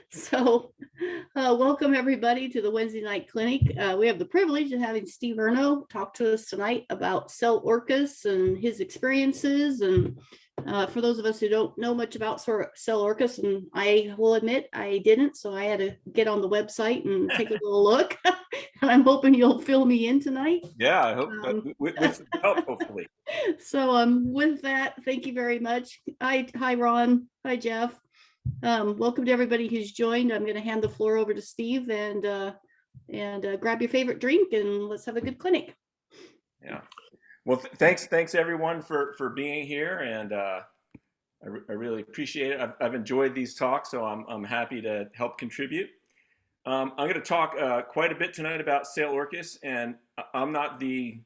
So, welcome everybody to the Wednesday night clinic. We have the privilege of having Steve Vurno talk to us tonight about Sail Orcas and his experiences. And for those of us who don't know much about Sail Orcas, and I will admit I didn't, so I had to get on the website and take a little look. And I'm hoping you'll fill me in tonight. Yeah, I hope with some help, hopefully. So, with that, thank you very much. Hi, Ron. Hi, Jeff. Welcome to everybody who's joined. I'm going to hand the floor over to Steve and grab your favorite drink and let's have a good clinic. Yeah. Well, thanks everyone for being here, and I really appreciate it. I've enjoyed these talks, so I'm happy to help contribute. I'm going to talk quite a bit tonight about Sail Orcas, and I'm not the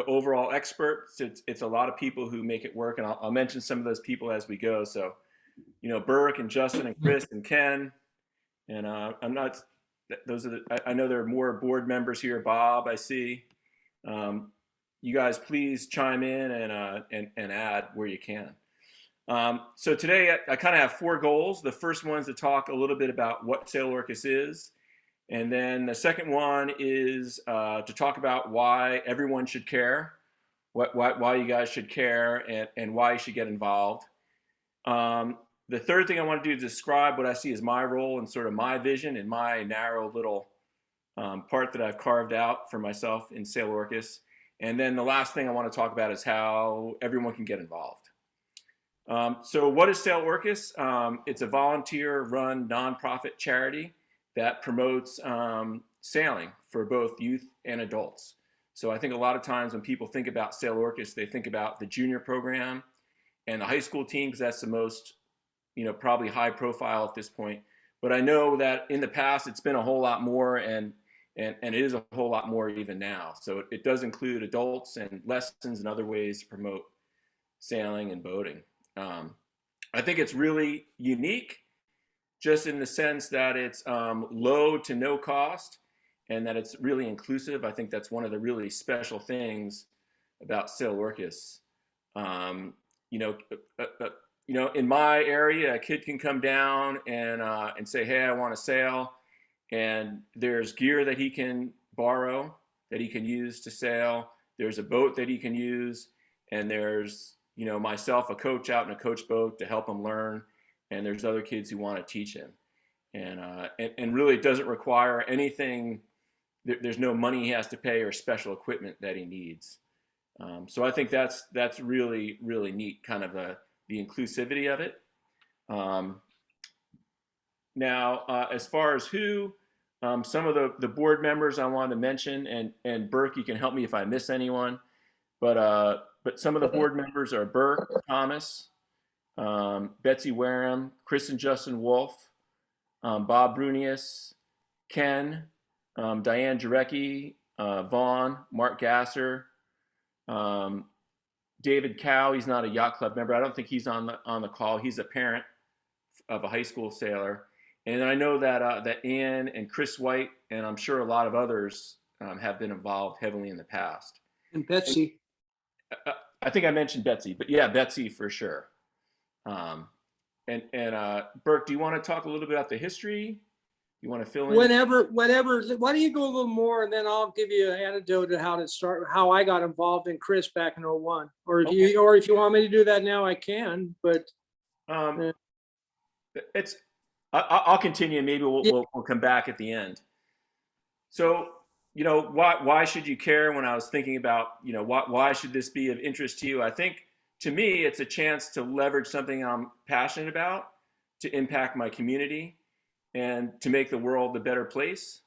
overall expert. It's a lot of people who make it work, and I'll mention some of those people as we go. So, Burke and Justin and Chris and Ken, and I'm not. Those are I know there are more board members here. Bob, I see. You guys, please chime in and add where you can. So today I kind of have four goals. The first one is to talk a little bit about what Sail Orcas is. And then the second one is to talk about why everyone should care, why you guys should care, and why you should get involved. The third thing I want to do is describe what I see as my role and sort of my vision and my narrow little part that I've carved out for myself in Sail Orcas. And then the last thing I want to talk about is how everyone can get involved. So what is Sail Orcas? It's a volunteer-run nonprofit charity that promotes sailing for both youth and adults. So I think a lot of times when people think about Sail Orcas, they think about the junior program and the high school team, because that's the most, probably high profile at this point. But I know that in the past, it's been a whole lot more, and it is a whole lot more even now. So it does include adults and lessons and other ways to promote sailing and boating. I think it's really unique, just in the sense that it's low to no cost and that it's really inclusive. I think that's one of the really special things about Sail Orcas. In my area, a kid can come down and say, hey, I want to sail. And there's gear that he can borrow, that he can use to sail. There's a boat that he can use. And there's, myself, a coach out in a coach boat to help him learn. And there's other kids who want to teach him. And really it doesn't require anything. There's no money he has to pay or special equipment that he needs. So I think that's really, really neat, kind of the inclusivity of it. Now, as far as who, some of the board members I wanted to mention, and Burke, you can help me if I miss anyone, but some of the board members are Burke Thomas, Betsy Wareham, Chris and Justin Wolf, Bob Brunius, Ken, Diane Jarecki, Vaughn, Mark Gasser, David Cow. He's not a yacht club member. I don't think he's on the call. He's a parent of a high school sailor. And I know that Ann and Chris White, and I'm sure a lot of others have been involved heavily in the past. And Betsy. I think I mentioned Betsy, but yeah, Betsy for sure. And Burke, do you want to talk a little bit about the history? You want to fill in? Whatever. Why don't you go a little more, and then I'll give you an anecdote of how I got involved in Chris back in 01. Or if you want me to do that now, I can. But I'll continue. Maybe we'll come back at the end. So why should you care? When I was thinking about why should this be of interest to you, I think to me it's a chance to leverage something I'm passionate about to impact my community and to make the world a better place.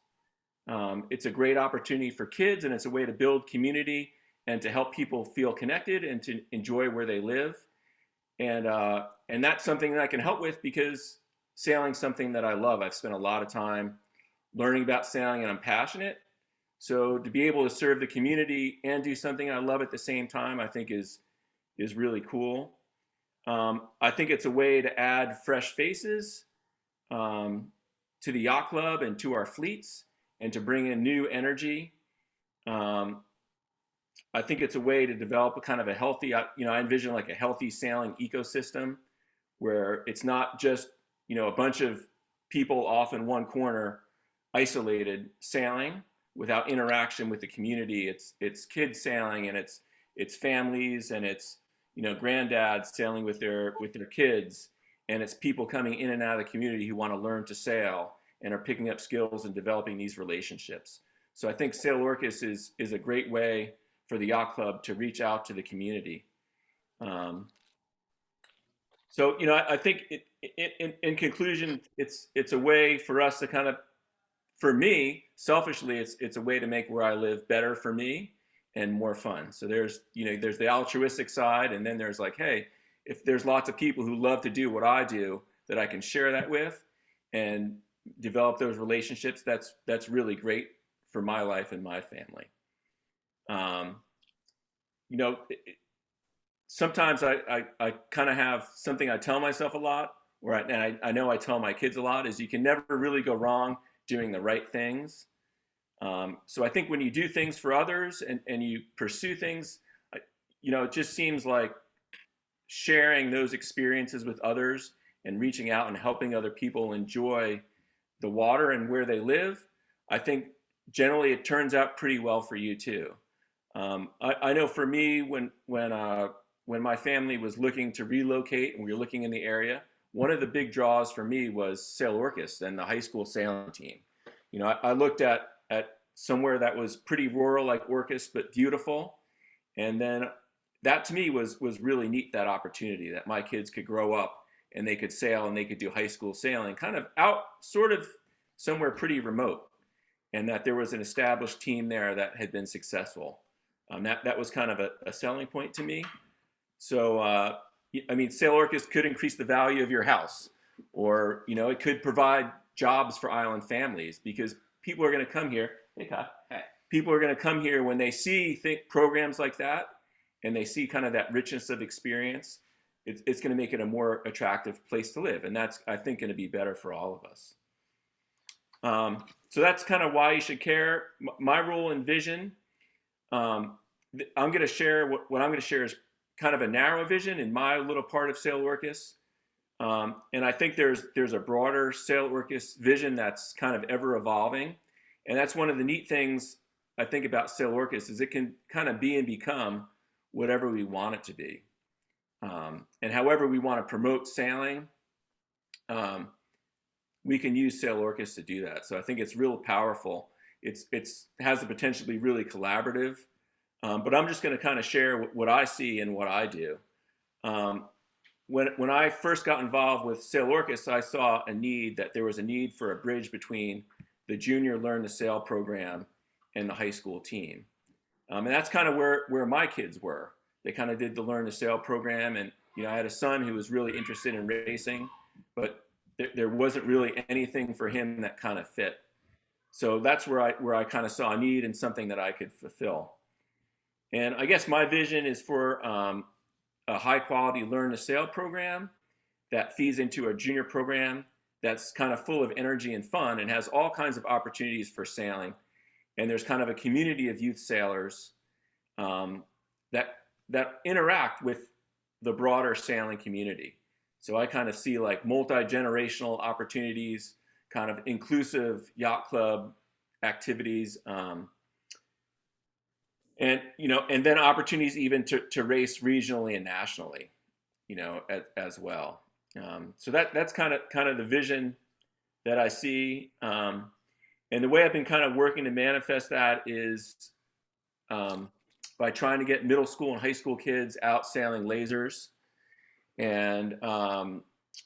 It's a great opportunity for kids, and it's a way to build community and to help people feel connected and to enjoy where they live. And that's something that I can help with because sailing's something that I love. I've spent a lot of time learning about sailing, and I'm passionate. So to be able to serve the community and do something I love at the same time, I think is really cool. I think it's a way to add fresh faces to the yacht club and to our fleets, and to bring in new energy. I think it's a way to develop a kind of a healthy, I envision like a healthy sailing ecosystem where it's not just, a bunch of people off in one corner, isolated sailing without interaction with the community. It's kids sailing, and it's families, and it's granddads sailing with their kids, and it's people coming in and out of the community who want to learn to sail and are picking up skills and developing these relationships. So I think Sail Orcas is a great way for the yacht club to reach out to the community. So I think in conclusion, it's a way for us to kind of, for me, selfishly, it's a way to make where I live better for me and more fun. So there's the altruistic side, and then there's like, hey, if there's lots of people who love to do what I do, that I can share that with and develop those relationships, that's really great for my life and my family. Sometimes I kind of have something I tell myself a lot, and I know I tell my kids a lot, is you can never really go wrong doing the right things. So I think when you do things for others and you pursue things, it just seems like sharing those experiences with others and reaching out and helping other people enjoy the water and where they live, I think generally it turns out pretty well for you too. I know for me, when my family was looking to relocate and we were looking in the area, one of the big draws for me was Sail Orcas and the high school sailing team. I looked at somewhere that was pretty rural like Orcas, but beautiful. And then that to me was really neat, that opportunity that my kids could grow up and they could sail and they could do high school sailing kind of out sort of somewhere pretty remote, and that there was an established team there that had been successful. That was kind of a selling point to me. So, Sail Orcas could increase the value of your house, or, it could provide jobs for island families, because people are going to come here. Hey, Kai. Hey. People are going to come here when they see programs like that, and they see kind of that richness of experience. It's going to make it a more attractive place to live. And that's, I think, going to be better for all of us. So that's kind of why you should care. My role and vision, I'm going to share what I'm going to share is kind of a narrow vision in my little part of Sail Orcas. And I think there's a broader Sail Orcas vision that's kind of ever evolving. And that's one of the neat things I think about Sail Orcas, is it can kind of be and become whatever we want it to be. And however we want to promote sailing, we can use Sail Orcas to do that. So I think it's real powerful. It has the potential to be really collaborative. But I'm just going to kind of share what I see and what I do. When I first got involved with Sail Orcas, I saw that there was a need for a bridge between the junior Learn to Sail program and the high school team. And that's kind of where my kids were. They kind of did the Learn to Sail program, and I had a son who was really interested in racing, but there wasn't really anything for him that kind of fit. So that's where I kind of saw a need and something that I could fulfill. And I guess my vision is for a high quality Learn to Sail program that feeds into a junior program that's kind of full of energy and fun and has all kinds of opportunities for sailing. And there's kind of a community of youth sailors that interact with the broader sailing community. So I kind of see like multi-generational opportunities, kind of inclusive yacht club activities, and then opportunities even to race regionally and nationally, as well. So that's kind of the vision that I see. And the way I've been kind of working to manifest that is by trying to get middle school and high school kids out sailing lasers. And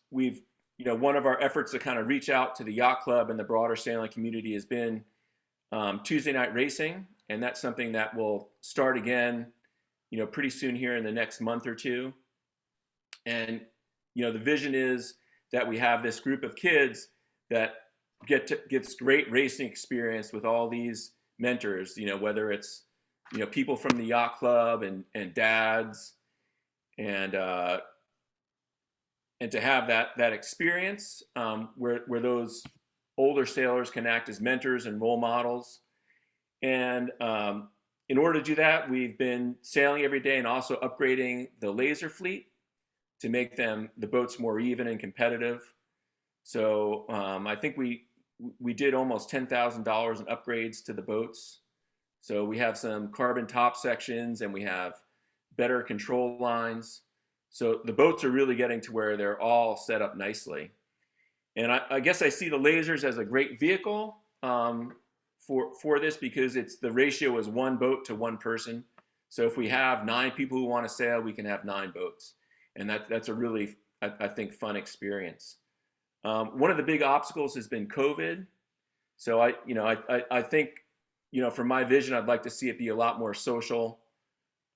we've, one of our efforts to kind of reach out to the yacht club and the broader sailing community has been Tuesday night racing. And that's something that will start again, pretty soon here in the next month or two. And, the vision is that we have this group of kids that gets great racing experience with all these mentors, whether it's, people from the yacht club and dads, and to have that experience where those older sailors can act as mentors and role models. And in order to do that, we've been sailing every day and also upgrading the laser fleet. to make the boats more even and competitive. So I think we did almost $10,000 in upgrades to the boats. So we have some carbon top sections and we have better control lines. So the boats are really getting to where they're all set up nicely. And I guess I see the lasers as a great vehicle for this, because the ratio is 1 boat to 1 person. So if we have 9 people who want to sail, we can have 9 boats. And that's a really, I think, fun experience. One of the big obstacles has been COVID. So I think, from my vision, I'd like to see it be a lot more social.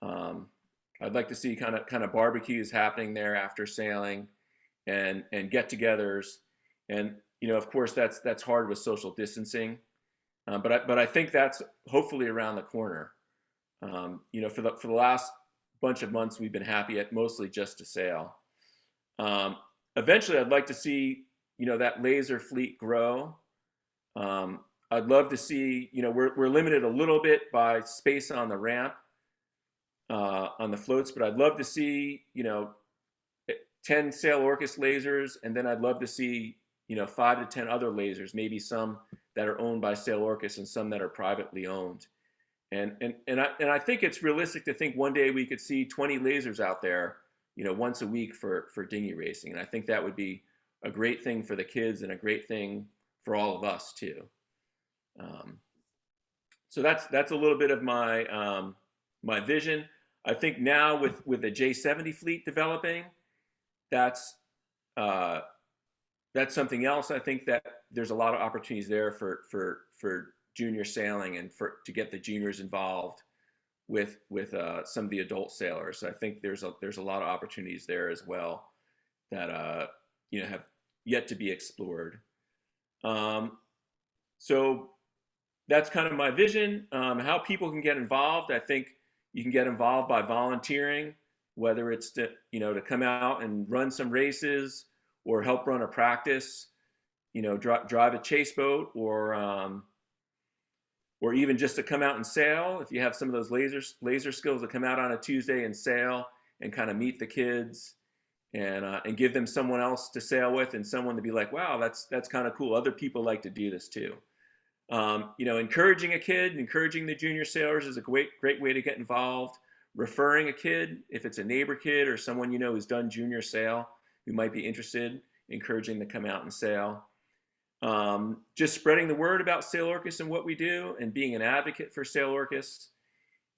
I'd like to see kind of barbecues happening there after sailing, and get-togethers. And of course, that's hard with social distancing. But I think that's hopefully around the corner. For the last bunch of months, we've been happy at mostly just to sail. Eventually, I'd like to see that laser fleet grow. I'd love to see, we're limited a little bit by space on the ramp, on the floats, but I'd love to see 10 Sail Orcas lasers, and then I'd love to see 5 to 10 other lasers, maybe some that are owned by Sail Orcas and some that are privately owned. And I think it's realistic to think one day we could see 20 lasers out there, once a week for dinghy racing. And I think that would be a great thing for the kids and a great thing for all of us too. So that's a little bit of my my vision. I think now with the J70 fleet developing, that's something else. I think that there's a lot of opportunities there for junior sailing and to get the juniors involved with some of the adult sailors. So I think there's a lot of opportunities there as well that have yet to be explored. So that's kind of my vision. How people can get involved, I think you can get involved by volunteering, whether it's to come out and run some races, or help run a practice, drive a chase boat, or even just to come out and sail. If you have some of those laser skills, to come out on a Tuesday and sail and kind of meet the kids, and give them someone else to sail with, and someone to be like, wow, that's kind of cool. Other people like to do this too. Encouraging a kid, encouraging the junior sailors is a great way to get involved. Referring a kid, if it's a neighbor kid or someone who's done junior sail, who might be interested, encouraging them to come out and sail. Just spreading the word about Sail Orcas and what we do, and being an advocate for Sail Orcas.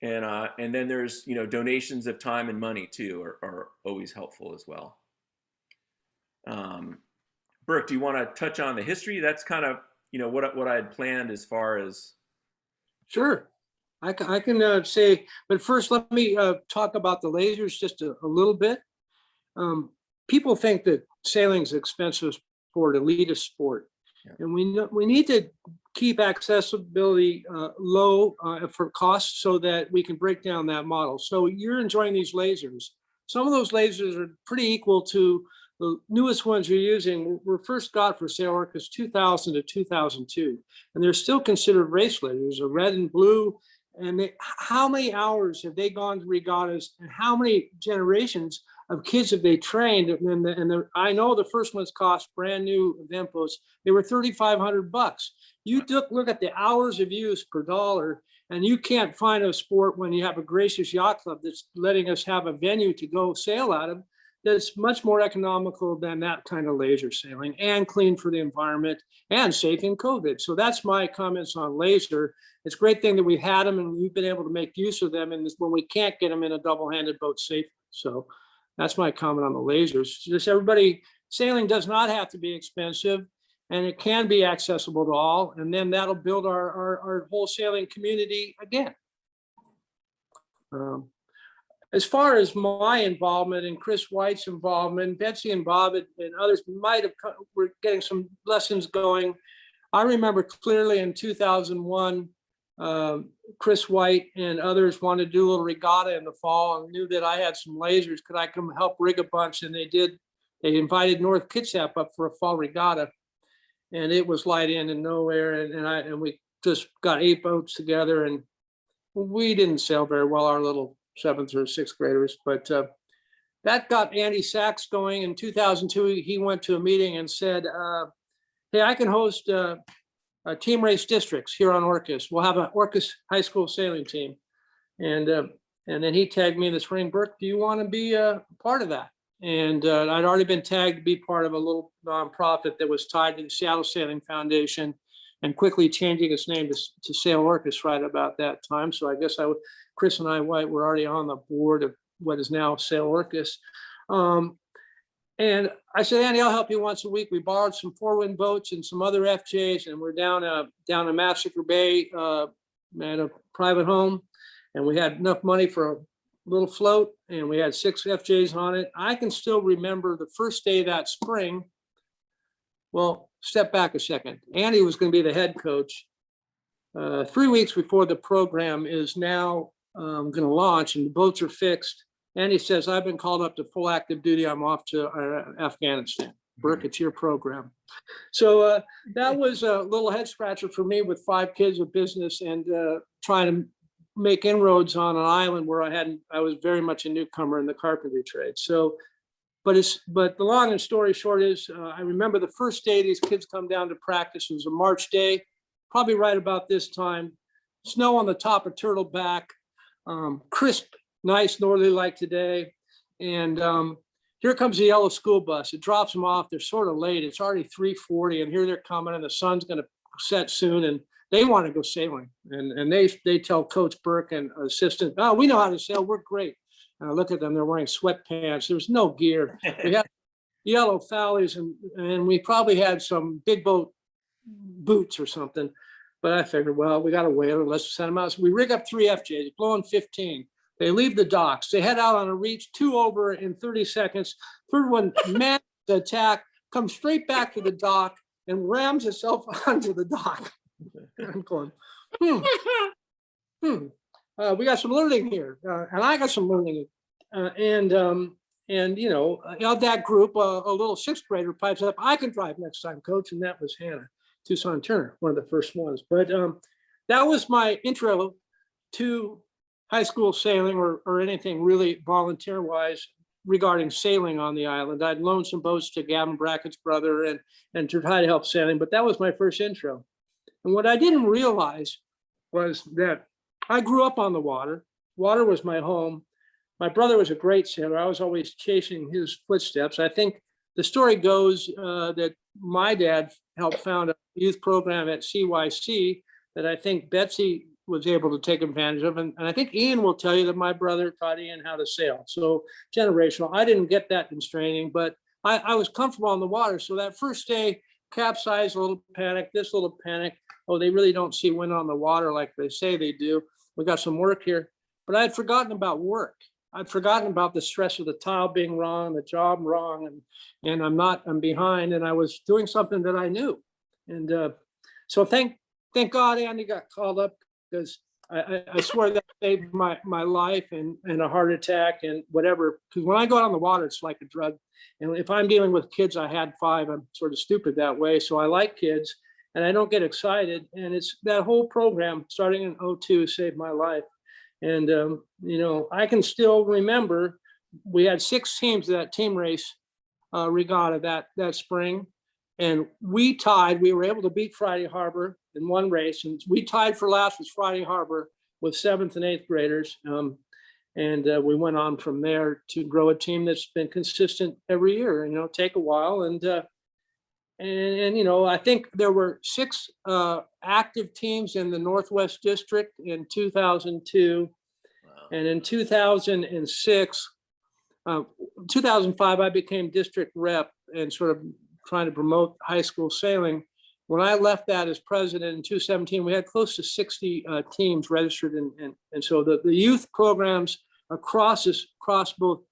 And then there's donations of time and money too are always helpful as well. Burke, do you want to touch on the history? That's kind of what I had planned as far as. Sure, I can say, but first let me talk about the lasers just a little bit. People think that sailing is an expensive sport, elitist sport, and we need to keep accessibility low for costs so that we can break down that model. So you're enjoying these lasers. Some of those lasers are pretty equal to the newest ones you're using. Were first got for Sail Orcas 2000 to 2002, and they're still considered race lasers, a red and blue. And how many hours have they gone to regattas, and how many generations of kids have they trained? And I know the first ones cost, brand new event boats, they were $3,500. You look at the hours of use per dollar, and you can't find a sport when you have a gracious yacht club that's letting us have a venue to go sail out of that's much more economical than that kind of laser sailing, and clean for the environment and safe in COVID. So that's my comments on laser. It's a great thing that we've had them and we've been able to make use of them when we can't get them in a double-handed boat safely. So that's my comment on the lasers. Just everybody, sailing does not have to be expensive, and it can be accessible to all. And then that'll build our whole sailing community again. As far as my involvement and Chris White's involvement, Betsy and Bob and others were getting some lessons going. I remember clearly in 2001, Chris White and others wanted to do a little regatta in the fall, and knew that I had some lasers. Could I come help rig a bunch? And they did. They invited North Kitsap up for a fall regatta, and it was light in and nowhere. And we just got 8 boats together, and we didn't sail very well, our little 7th or 6th graders, but that got Andy Sachs going. In 2002, he went to a meeting and said, hey, I can host team race districts here on Orches. We'll have an Orches high school sailing team. And then he tagged me in the spring. Burke, do you want to be a part of that? And I'd already been tagged to be part of a little nonprofit that was tied to the Seattle Sailing Foundation, and quickly changing its name to Sail Orcas right about that time. So I guess Chris and I White were already on the board of what is now Sail Orcas. And I said, Andy, I'll help you once a week. We borrowed some 4-wind boats and some other FJs, and we're down in Massacre Bay at a private home. And we had enough money for a little float, and we had 6 FJs on it. I can still remember the first day that spring. Well, step back a second. Andy was going to be the head coach. 3 weeks before the program is now going to launch and the boats are fixed, Andy says, I've been called up to full active duty. I'm off to Afghanistan. Burke, it's your program. So that was a little head scratcher for me with 5 kids of business and trying to make inroads on an island where I was very much a newcomer in the carpentry trade. So, but the long and story short is, I remember the first day these kids come down to practice. It was a March day, probably right about this time. Snow on the top of Turtleback, crisp, nice northerly like today. And here comes the yellow school bus. It drops them off. They're sort of late. It's already 3:40, and here they're coming, and the sun's going to set soon, and they want to go sailing. And they tell Coach Burke and assistant, oh, we know how to sail. We're great. And I look at them. They're wearing sweatpants. There's no gear. We had yellow fallies, and we probably had some big boat boots or something. But I figured, well, we got a whaler. Let's send them out. So we rig up 3 FJs, blowing 15. They leave the docks. They head out on a reach, 2 over in 30 seconds. Third one, man, the attack, comes straight back to the dock and rams itself onto the dock. I'm going, we got some learning here, and I got some learning. And you know, of that group, a little 6th grader pipes up, I can drive next time, coach. And that was Hannah Tucson Turner, one of the first ones. But that was my intro to high school sailing or anything really volunteer wise regarding sailing on the island. I'd loaned some boats to Gavin Brackett's brother and to try to help sailing, but that was my first intro. And what I didn't realize was that I grew up on the water. Water was my home. My brother was a great sailor. I was always chasing his footsteps. I think the story goes that my dad helped found a youth program at CYC that I think Betsy was able to take advantage of. And I think Ian will tell you that my brother taught Ian how to sail. So generational. I didn't get that in training, but I was comfortable on the water. So that first day, capsized, a little panic, this little panic. Oh, they really don't see wind on the water like they say they do. We got some work here. But I had forgotten about work. I'd forgotten about the stress of the tile being wrong, the job wrong, and I'm behind, and I was doing something that I knew. And so thank God Andy got called up, because I swear that saved my life and a heart attack and whatever. Because when I go out on the water, it's like a drug. And if I'm dealing with kids, I had 5, I'm sort of stupid that way. So I like kids and I don't get excited. And it's that whole program starting in 2002 saved my life. And, you know, I can still remember we had 6 teams of that team race regatta that spring. And we tied, we were able to beat Friday Harbor in one race. And we tied for last with Friday Harbor with 7th and 8th graders. And we went on from there to grow a team that's been consistent every year, you know, take a while. And you know, I think there were 6 active teams in the Northwest District in 2002. Wow. And in 2006, 2005, I became district rep and sort of trying to promote high school sailing. When I left that as president in 2017, we had close to 60 teams registered. And so the youth programs across both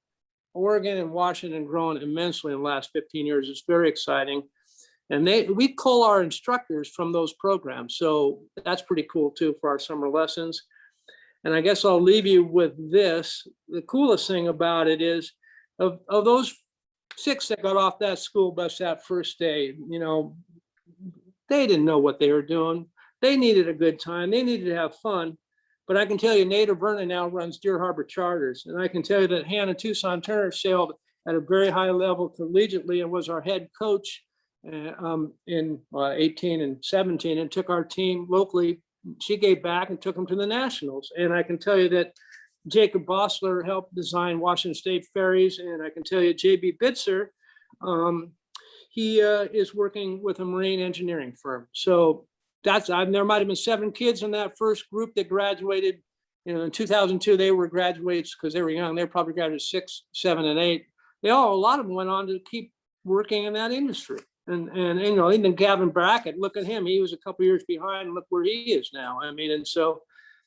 Oregon and Washington grown immensely in the last 15 years. It's very exciting. And we cull our instructors from those programs. So that's pretty cool too for our summer lessons. And I guess I'll leave you with this. The coolest thing about it is of those 6 that got off that school bus that first day, you know, they didn't know what they were doing. They needed a good time. They needed to have fun. But I can tell you, Nada Vernon now runs Deer Harbor Charters. And I can tell you that Hannah Tucson Turner sailed at a very high level collegiately and was our head coach in 18 and 17 and took our team locally. She gave back and took them to the Nationals. And I can tell you that Jacob Bossler helped design Washington State ferries. And I can tell you JB Bitzer, he is working with a marine engineering firm. So there might've been 7 kids in that first group that graduated. In 2002, they were graduates because they were young. They probably graduated 6, 7, and 8. A lot of them went on to keep working in that industry. And even Gavin Brackett, look at him. He was a couple years behind, and look where he is now. I mean, and so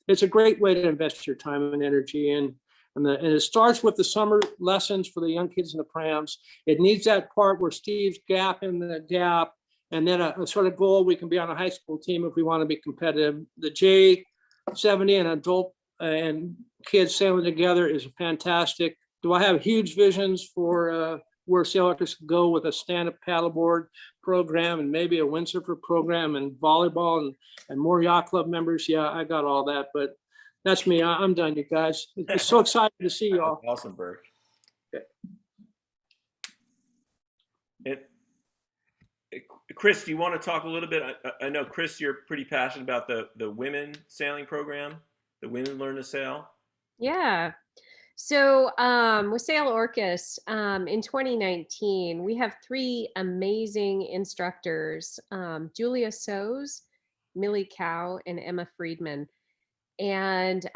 it's a great way to invest your time and energy. And it starts with the summer lessons for the young kids in the prams. It needs that part where Steve's gap in the gap, and then a sort of goal. We can be on a high school team if we want to be competitive. The J70 and adult and kids sailing together is fantastic. Do I have huge visions for where Sail Orcas could go with a stand-up paddleboard program and maybe a windsurfer program and volleyball and more yacht club members? Yeah, I got all that, but that's me. I'm done, you guys. It's so excited to see you all. Awesome, Burke. Okay. Chris, do you want to talk a little bit? I know, Chris, you're pretty passionate about the women sailing program, the Women Learn to Sail. Yeah. So with Sail Orcas, in 2019, we have 3 amazing instructors, Julia Soes, Millie Cow, and Emma Friedman. And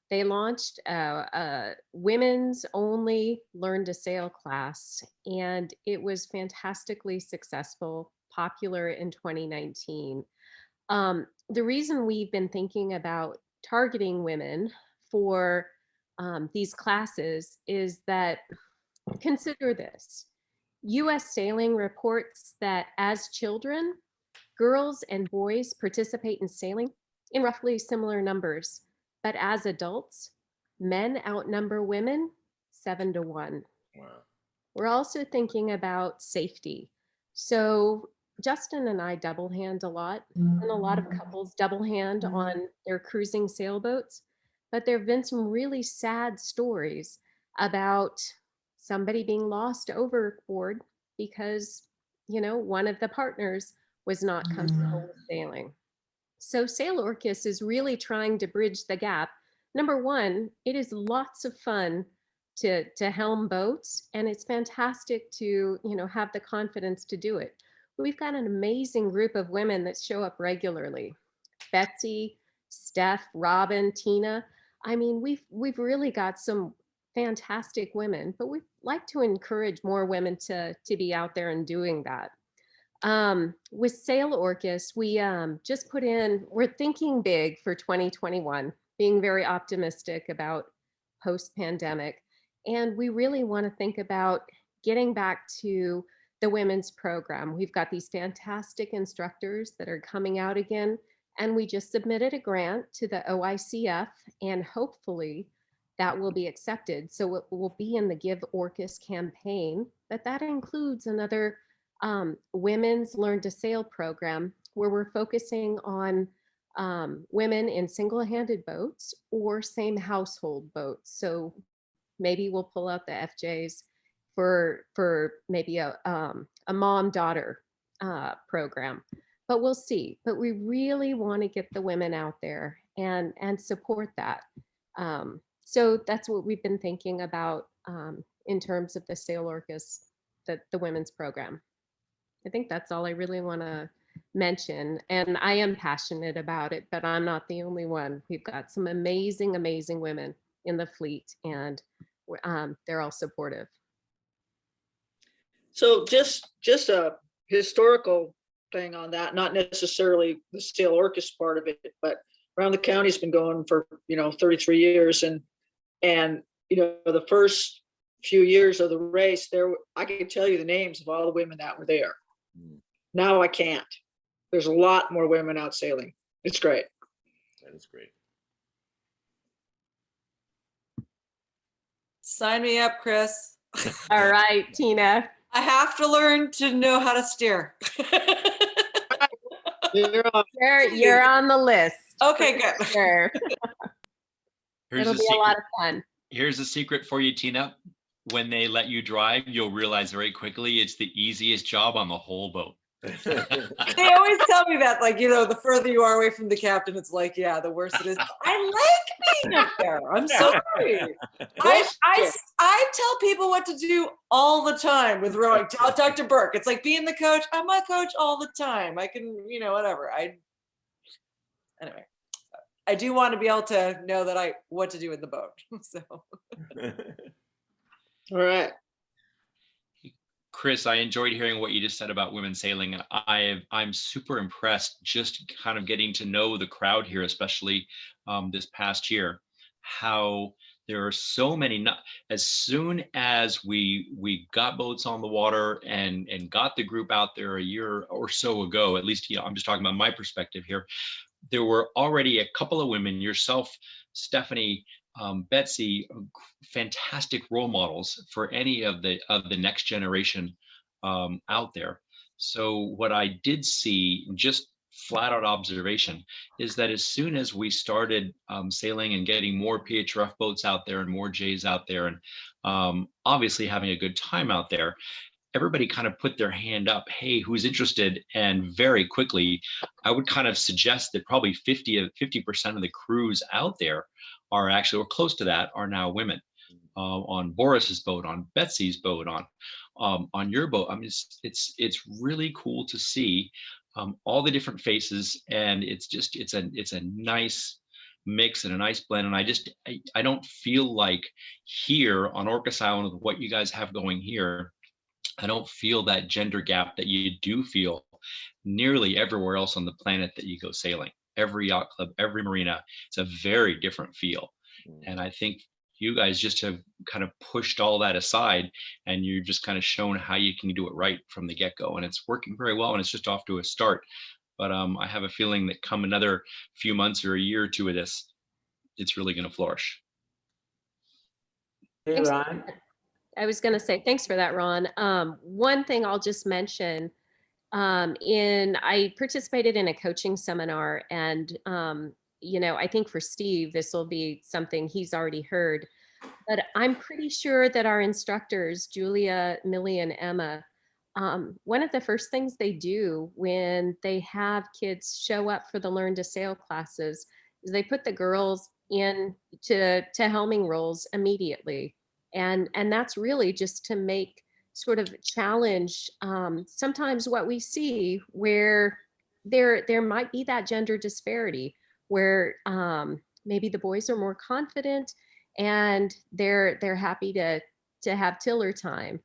they launched a women's only Learn to Sail class. And it was fantastically successful, popular in 2019. The reason we've been thinking about targeting women for these classes is that, consider this, US Sailing reports that as children, girls and boys participate in sailing in roughly similar numbers, but as adults, men outnumber women 7 to 1. Wow. We're also thinking about safety. So Justin and I double hand a lot, and a lot of couples double hand on their cruising sailboats. But there have been some really sad stories about somebody being lost overboard because, one of the partners was not comfortable with sailing. So Sail Orcas is really trying to bridge the gap. Number one, it is lots of fun to helm boats, and it's fantastic to, have the confidence to do it. We've got an amazing group of women that show up regularly. Betsy, Steph, Robin, Tina. I mean, we've really got some fantastic women, but we'd like to encourage more women to be out there and doing that. With Sail Orcas, we just we're thinking big for 2021, being very optimistic about post-pandemic. And we really want to think about getting back to the women's program. We've got these fantastic instructors that are coming out again. And we just submitted a grant to the OICF, and hopefully that will be accepted. So it will be in the Give Orcas campaign, but that includes another Women's Learn to Sail program where we're focusing on women in single-handed boats or same household boats. So maybe we'll pull out the FJs for maybe a mom-daughter program. But we'll see. But we really want to get the women out there and support that. So that's what we've been thinking about in terms of the Sail Orcas, the women's program. I think that's all I really want to mention. And I am passionate about it, but I'm not the only one. We've got some amazing, amazing women in the fleet, and they're all supportive. So just a historical thing on that, not necessarily the Sail Orcas part of it, but around the county's been going for 33 years, and the first few years of the race, I can tell you the names of all the women that were there. Now I can't. There's a lot more women out sailing. It's great. That is great. Sign me up, Chris. All right, Tina. I have to learn to know how to steer. You're on. You're on the list. Okay, good. Sure. It'll be a lot of fun. Here's a secret for you, Tina. When they let you drive, you'll realize very quickly it's the easiest job on the whole boat. They always tell me that, like, the further you are away from the captain, it's like, yeah, the worse it is. I like being up there. I'm sorry. I tell people what to do all the time with rowing. I'll talk to Burke. It's like being the coach. I'm my coach all the time. I can, whatever. Anyway, I do want to be able to know what to do in the boat. So. All right. Chris, I enjoyed hearing what you just said about women sailing, and I'm super impressed just kind of getting to know the crowd here, especially this past year, how there are so many. As soon as we got boats on the water and got the group out there a year or so ago, at least, I'm just talking about my perspective here, there were already a couple of women, yourself, Stephanie, Betsy, fantastic role models for any of the next generation out there. So what I did see, just flat out observation, is that as soon as we started sailing and getting more PHRF boats out there and more J's out there, and obviously having a good time out there, everybody kind of put their hand up, hey, who's interested? And very quickly, I would kind of suggest that probably 50% of the crews out there are actually, or close to that, are now women. On Boris's boat, on Betsy's boat, on your boat. I mean, it's really cool to see all the different faces, and it's a nice mix and a nice blend. And I don't feel like here on Orcas Island with what you guys have going here, I don't feel that gender gap that you do feel nearly everywhere else on the planet that you go sailing. Every yacht club, every marina, it's a very different feel. And I think you guys just have kind of pushed all that aside, and you're just kind of shown how you can do it right from the get-go. And it's working very well, and it's just off to a start. But I have a feeling that come another few months or a year or two of this, it's really going to flourish. Hey, Ron. I was going to say, thanks for that, Ron. One thing I'll just mention, I participated in a coaching seminar, and, I think for Steve, this will be something he's already heard, but I'm pretty sure that our instructors, Julia, Millie, and Emma, one of the first things they do when they have kids show up for the Learn to Sail classes is they put the girls in to helming roles immediately. And that's really just to make sort of challenge sometimes what we see where there might be that gender disparity where maybe the boys are more confident and they're happy to have tiller time.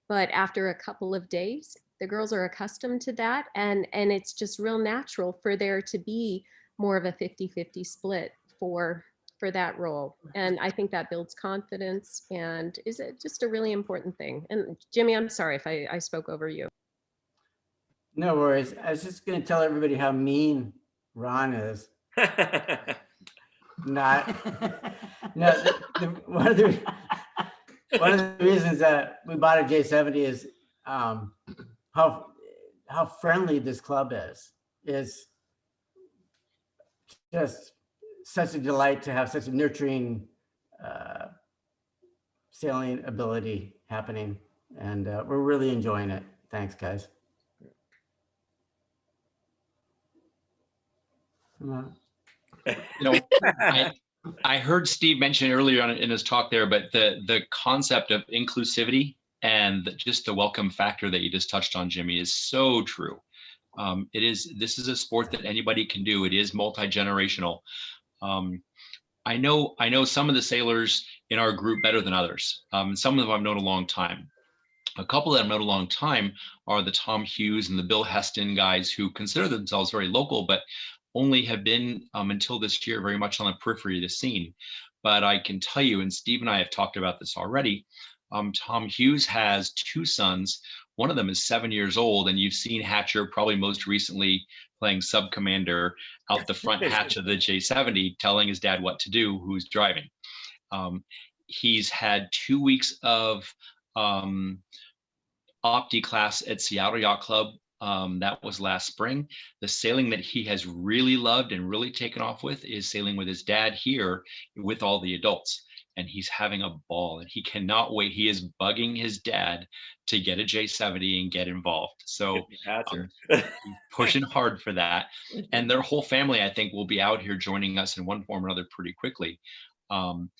But after a couple of days, the girls are accustomed to that. And it's just real natural for there to be more of a 50-50 split for that role. And I think that builds confidence and is just a really important thing. And Jimmy, I'm sorry if I spoke over you. No worries. I was just going to tell everybody how mean Ron is. Not, no, one of the reasons that we bought a J70 is how friendly this club is. It's just such a delight to have such a nurturing sailing ability happening, and we're really enjoying it. Thanks, guys. I heard Steve mention earlier on in his talk there, but the concept of inclusivity and just the welcome factor that you just touched on, Jimmy, is so true. This is a sport that anybody can do. It is multi-generational. I know some of the sailors in our group better than others. Some of them I've known a long time. A couple that I've known a long time are the Tom Hughes and the Bill Heston guys, who consider themselves very local, but only have been until this year very much on the periphery of the scene. But I can tell you, and Steve and I have talked about this already, Tom Hughes has two sons. One of them is 7 years old, and you've seen Hatcher probably most recently playing sub commander out the front hatch of the J70, telling his dad what to do, who's driving. He's had 2 weeks of Opti class at Seattle Yacht Club That was last spring. The sailing that he has really loved and really taken off with is sailing with his dad here with all the adults. And he's having a ball and he cannot wait. He is bugging his dad to get a J70 and get involved. So he's pushing hard for that. And their whole family, I think, will be out here joining us in one form or another pretty quickly. And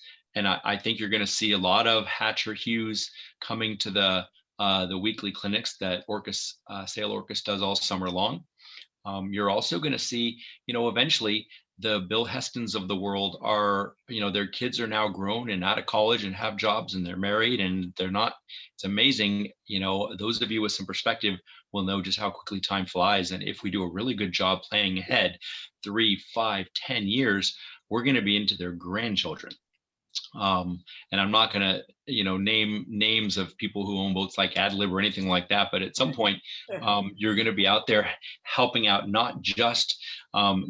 I think you're going to see a lot of Hatcher Hughes coming to the weekly clinics that Orcas, Sail Orcas does all summer long. You're also going to see, eventually the Bill Hestons of the world are, their kids are now grown and out of college and have jobs and they're married and they're not, it's amazing. Those of you with some perspective will know just how quickly time flies. And if we do a really good job planning ahead, 3, 5, 10 years, we're going to be into their grandchildren. And I'm not going to, name names of people who own boats like Adlib or anything like that. But at some point, you're going to be out there helping out, not just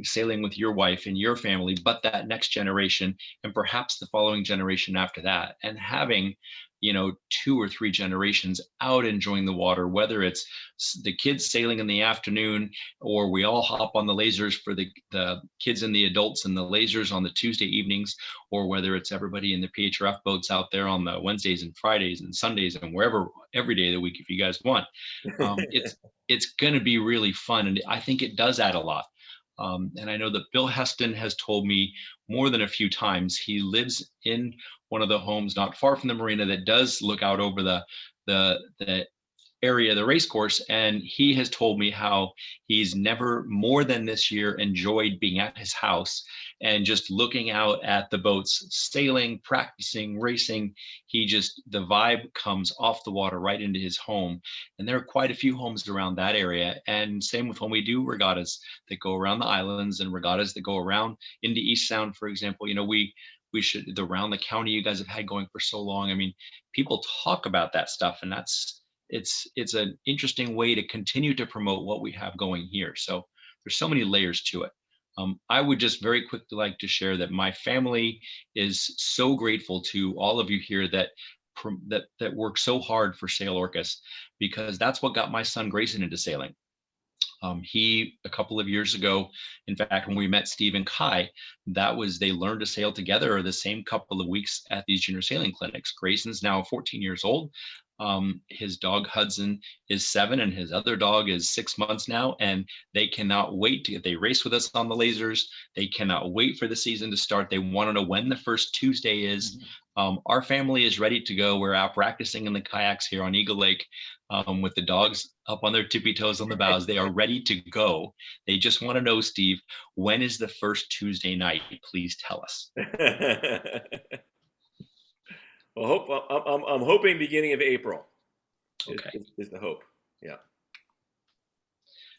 sailing with your wife and your family, but that next generation and perhaps the following generation after that, and having 2 or 3 generations out enjoying the water, whether it's the kids sailing in the afternoon or we all hop on the lasers for the kids and the adults and the lasers on the Tuesday evenings, or whether it's everybody in the PHRF boats out there on the Wednesdays and Fridays and Sundays and wherever, every day of the week, if you guys want. It's going to be really fun. And I think it does add a lot. And I know that Bill Heston has told me more than a few times, he lives in one of the homes not far from the marina that does look out over the area, the race course. And he has told me how he's never more than this year enjoyed being at his house and just looking out at the boats, sailing, practicing, racing. The vibe comes off the water right into his home. And there are quite a few homes around that area. And same with when we do regattas that go around the islands and regattas that go around into East Sound, for example. We should, around the county you guys have had going for so long. I mean, people talk about that stuff, and it's an interesting way to continue to promote what we have going here. So there's so many layers to it. I would just very quickly like to share that my family is so grateful to all of you here that work so hard for Sail Orcas, because that's what got my son Grayson into sailing. He, a couple of years ago, in fact, when we met Steve and Kai, they learned to sail together the same couple of weeks at these junior sailing clinics. Grayson's now 14 years old. His dog Hudson is 7 and his other dog is 6 months now. And they cannot wait they race with us on the lasers. They cannot wait for the season to start. They want to know when the first Tuesday is. Our family is ready to go. We're out practicing in the kayaks here on Eagle Lake with the dogs up on their tippy toes on the bows. They are ready to go. They just want to know, Steve, when is the first Tuesday night? Please tell us. Well, I'm hoping beginning of April. Okay. Is the hope. Yeah.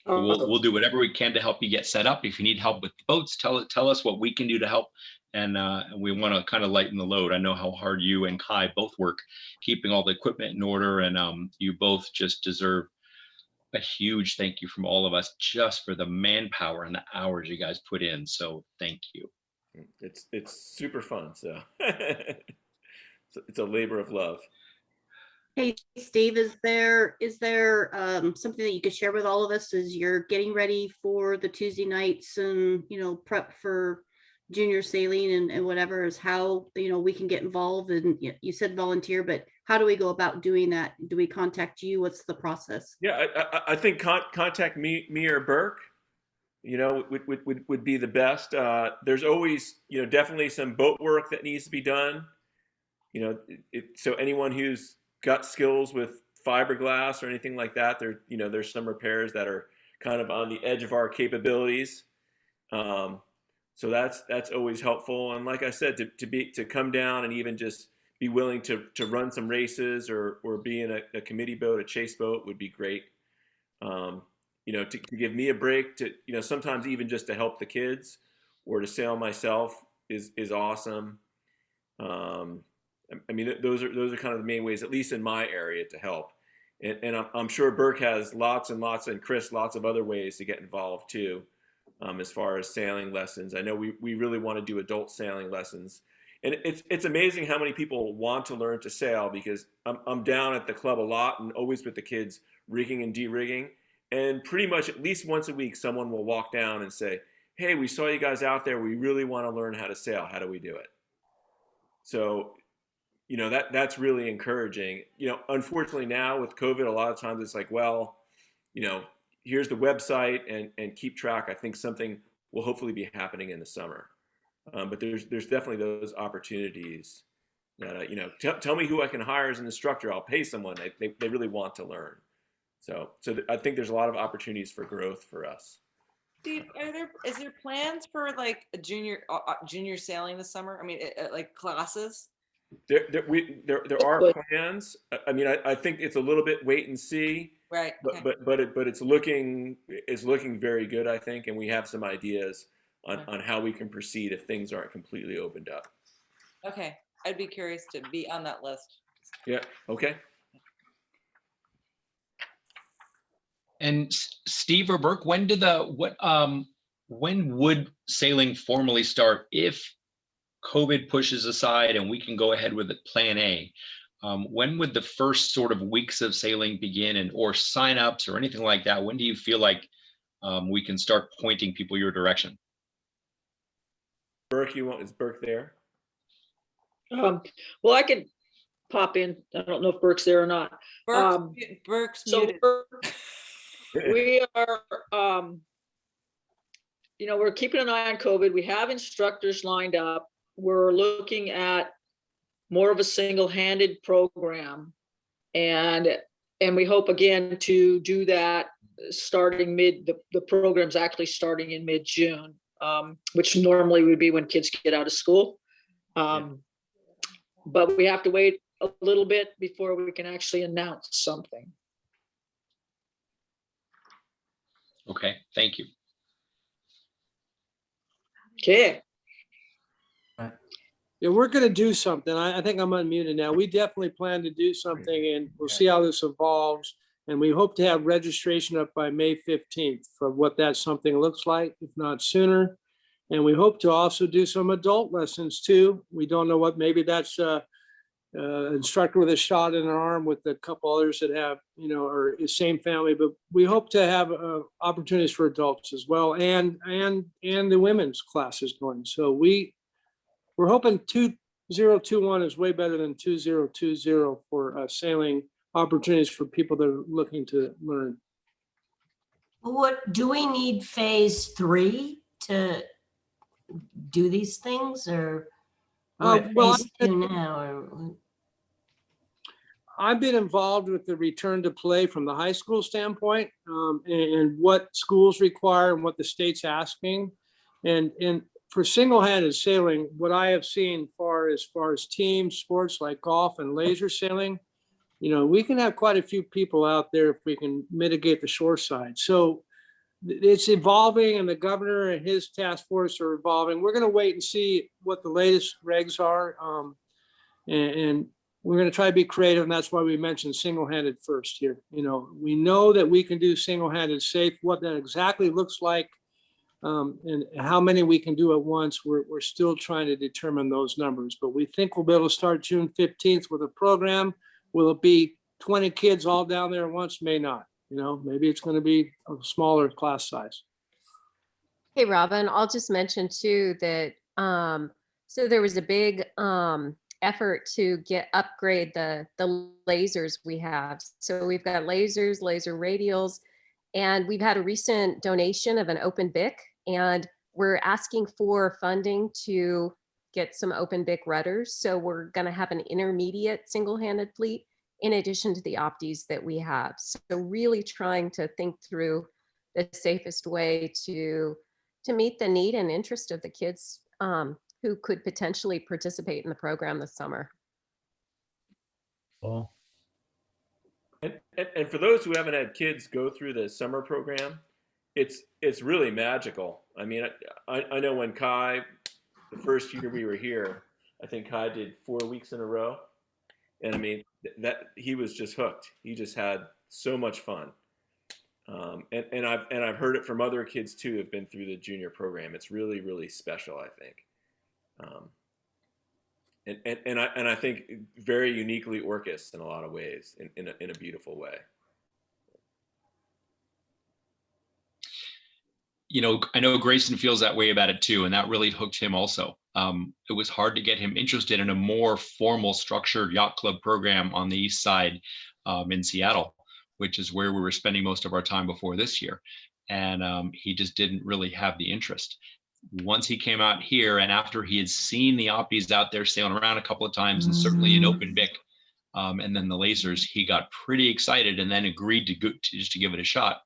We'll do whatever we can to help you get set up. If you need help with the boats, tell us what we can do to help. And we want to kind of lighten the load. I know how hard you and Kai both work keeping all the equipment in order, and you both just deserve a huge thank you from all of us just for the manpower and the hours you guys put in. So thank you. It's super fun. So it's a labor of love. Hey, Steve, is there something that you could share with all of us as you're getting ready for the Tuesday nights and, prep for junior sailing and whatever, is how, we can get involved? And you said volunteer, but how do we go about doing that? Do we contact you? What's the process? Yeah, I think contact me or Burke, would be the best. There's always, definitely some boat work that needs to be done. So anyone who's got skills with fiberglass or anything like that, there's some repairs that are kind of on the edge of our capabilities. So that's always helpful. And like I said, to come down and even just be willing to run some races or be in a committee boat, a chase boat would be great. To give me a break, to sometimes even just to help the kids or to sail myself is awesome. Those are kind of the main ways, at least in my area, to help. And I'm sure Burke has lots and Chris, lots of other ways to get involved too, as far as sailing lessons. I know we really want to do adult sailing lessons. And it's amazing how many people want to learn to sail, because I'm down at the club a lot and always with the kids rigging and de-rigging. and pretty much at least once a week, someone will walk down and say, "Hey, we saw you guys out there. We really want to learn how to sail. How do we do it?" So, that's really encouraging. Unfortunately now with COVID, a lot of times it's like, well, here's the website and keep track. I think something will hopefully be happening in the summer. But there's definitely those opportunities that, tell me who I can hire as an instructor. I'll pay someone. They really want to learn. So I think there's a lot of opportunities for growth for us. Steve, is there plans for like a junior sailing this summer? I mean, like classes? There are plans. I mean, I think it's a little bit wait and see. Right. But Okay. it's looking very good, I think, and we have some ideas Okay. on how we can proceed if things aren't completely opened up. Okay. I'd be curious to be on that list. Yeah. Okay. And Steve or Burke, when would sailing formally start if COVID pushes aside and we can go ahead with plan A? When would the first sort of weeks of sailing begin, or signups or anything like that? When do you feel like we can start pointing people your direction? Burke, is Burke there? Well, I can pop in. I don't know if Burke's there or not. Burke's So muted. we are, we're keeping an eye on COVID. We have instructors lined up. We're looking at more of a single-handed program, and we hope again to do that starting the program's actually starting in mid-June, which normally would be when kids get out of school. But we have to wait a little bit before we can actually announce something. Okay, thank you. Okay. Yeah, we're going to do something. I think I'm unmuted now. We definitely plan to do something, and we'll see how this evolves. And we hope to have registration up by May 15th for what that something looks like, if not sooner. And we hope to also do some adult lessons too. We don't know what, maybe that's instructor with a shot in their arm with a couple others that have, or the same family, but we hope to have opportunities for adults as well, and the women's classes going. So we're hoping 2021 is way better than 2020 for sailing opportunities for people that are looking to learn. What do we need phase 3 to do these things, or Well, phase 2 now? Or... I've been involved with the return to play from the high school standpoint, and what schools require and what the state's asking. And for single-handed sailing, what I have seen as far as team sports like golf and laser sailing, we can have quite a few people out there if we can mitigate the shore side. So it's evolving, and the governor and his task force are evolving. We're going to wait and see what the latest regs are. And we're going to try to be creative, and that's why we mentioned single-handed first here. We know that we can do single-handed safe. What that exactly looks like, and how many we can do at once, we're still trying to determine those numbers. But we think we'll be able to start June 15th with a program. Will it be 20 kids all down there at once? May not. Maybe it's going to be a smaller class size. Hey, Robin, I'll just mention too that so there was a big effort to upgrade the lasers we have. So we've got lasers, laser radials, and we've had a recent donation of an open BIC, and we're asking for funding to get some open BIC rudders. So we're going to have an intermediate single-handed fleet in addition to the opties that we have. So really trying to think through the safest way to meet the need and interest of the kids who could potentially participate in the program this summer. Cool. And for those who haven't had kids go through the summer program, it's really magical. I mean, I know when Kai, the first year we were here, I think Kai did 4 weeks in a row. And I mean, that he was just hooked. He just had so much fun. And I've heard it from other kids too who've been through the junior program. It's really, really special, I think. And I think very uniquely Orcas in a lot of ways, in a beautiful way. I know Grayson feels that way about it too, and that really hooked him also. It was hard to get him interested in a more formal, structured yacht club program on the east side in Seattle, which is where we were spending most of our time before this year. And he just didn't really have the interest. Once he came out here, and after he had seen the Oppies out there sailing around a couple of times, and certainly in Open Bic, and then the lasers, he got pretty excited and then agreed to just to give it a shot.